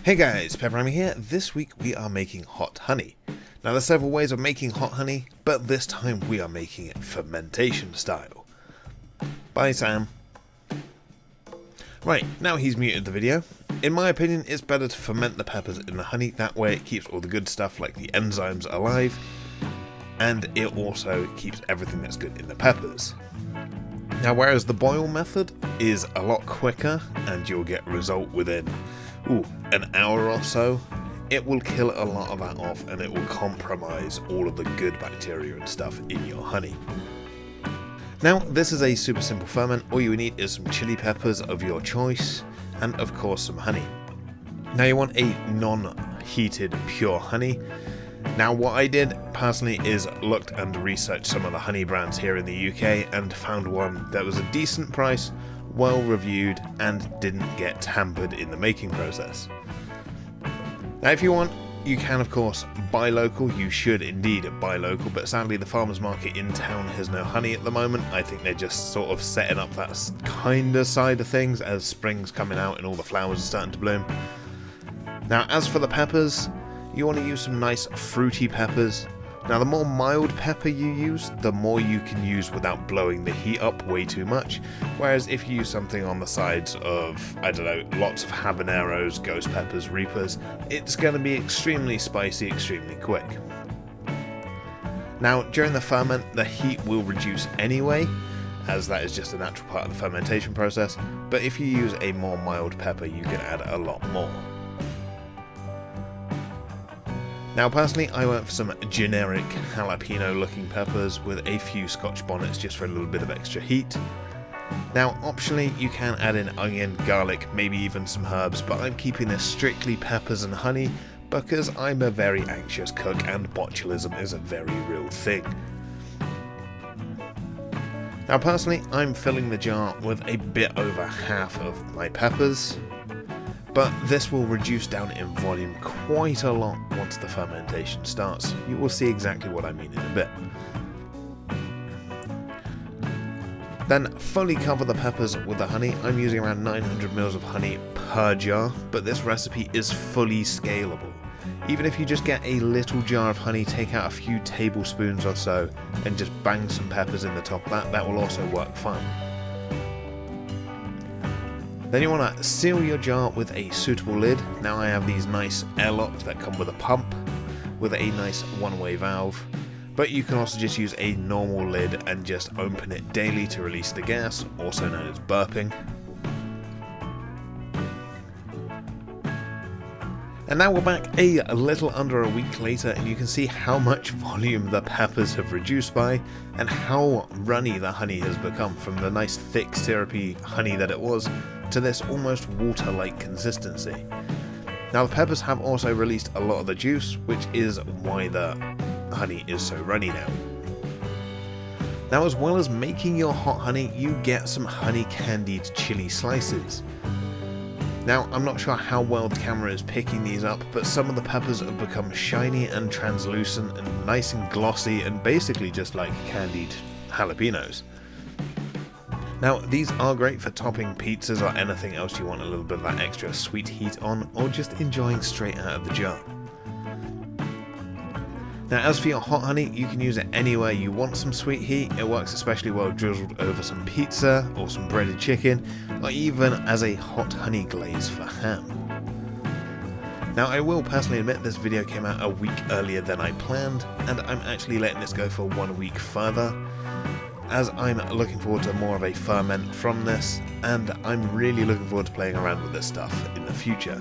Hey guys, PepperAmmy here. This week we are making hot honey. Now there's several ways of making hot honey, but this time we are making it fermentation style. Bye Sam. Right, now he's muted the video. In my opinion, it's better to ferment the peppers in the honey, that way it keeps all the good stuff like the enzymes alive, and it also keeps everything that's good in the peppers. Now whereas the boil method is a lot quicker and you'll get a result within an hour or so, it will kill a lot of that off and it will compromise all of the good bacteria and stuff in your honey. Now this is a super simple ferment. All you need is some chili peppers of your choice and of course some honey. Now you want a non-heated pure honey. Now what I did personally is looked and researched some of the honey brands here in the UK and found one that was a decent price, well reviewed, and didn't get tampered in the making process. Now if you want, you can of course buy local. You should indeed buy local, but sadly the farmers market in town has no honey at the moment. I think they're just sort of setting up that kind of side of things as spring's coming out and all the flowers are starting to bloom. Now as for the peppers, you want to use some nice fruity peppers. Now the more mild pepper you use, the more you can use without blowing the heat up way too much, whereas if you use something on the sides of, I don't know, lots of habaneros, ghost peppers, reapers, it's going to be extremely spicy extremely quick. Now during the ferment, the heat will reduce anyway, as that is just a natural part of the fermentation process, but if you use a more mild pepper you can add a lot more. Now personally I went for some generic jalapeno looking peppers with a few Scotch bonnets just for a little bit of extra heat. Now optionally you can add in onion, garlic, maybe even some herbs, but I'm keeping this strictly peppers and honey because I'm a very anxious cook and botulism is a very real thing. Now personally I'm filling the jar with a bit over half of my peppers, but this will reduce down in volume quite a lot once the fermentation starts. You will see exactly what I mean in a bit. Then fully cover the peppers with the honey. I'm using around 900 ml of honey per jar, but this recipe is fully scalable. Even if you just get a little jar of honey, take out a few tablespoons or so, and just bang some peppers in the top of that, that will also work fine. Then you want to seal your jar with a suitable lid. Now I have these nice airlocks that come with a pump with a nice one-way valve, but you can also just use a normal lid and just open it daily to release the gas, also known as burping. And now we're back a little under a week later and you can see how much volume the peppers have reduced by and how runny the honey has become from the nice thick syrupy honey that it was to this almost water-like consistency. Now the peppers have also released a lot of the juice, which is why the honey is so runny now. Now as well as making your hot honey, you get some honey candied chili slices. Now, I'm not sure how well the camera is picking these up, but some of the peppers have become shiny and translucent and nice and glossy and basically just like candied jalapenos. Now, these are great for topping pizzas or anything else you want a little bit of that extra sweet heat on, or just enjoying straight out of the jar. Now as for your hot honey, you can use it anywhere you want some sweet heat. It works especially well drizzled over some pizza or some breaded chicken, or even as a hot honey glaze for ham. Now I will personally admit this video came out a week earlier than I planned, and I'm actually letting this go for 1 week further, as I'm looking forward to more of a ferment from this, and I'm really looking forward to playing around with this stuff in the future.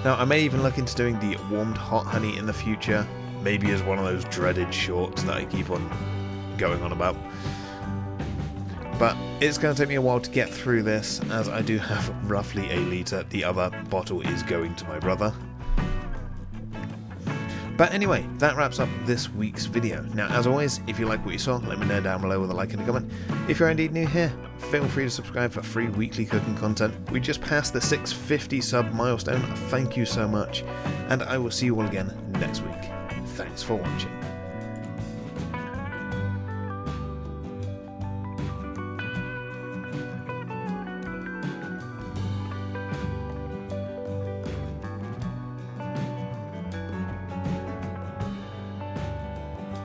Now I may even look into doing the warmed hot honey in the future, maybe as one of those dreaded shorts that I keep on going on about. But it's going to take me a while to get through this, as I do have roughly a litre. The other bottle is going to my brother. But anyway, that wraps up this week's video. Now as always, if you like what you saw, let me know down below with a like and a comment. If you're indeed new here, feel free to subscribe for free weekly cooking content. We just passed the 650 sub milestone, thank you so much, and I will see you all again next week. Thanks for watching.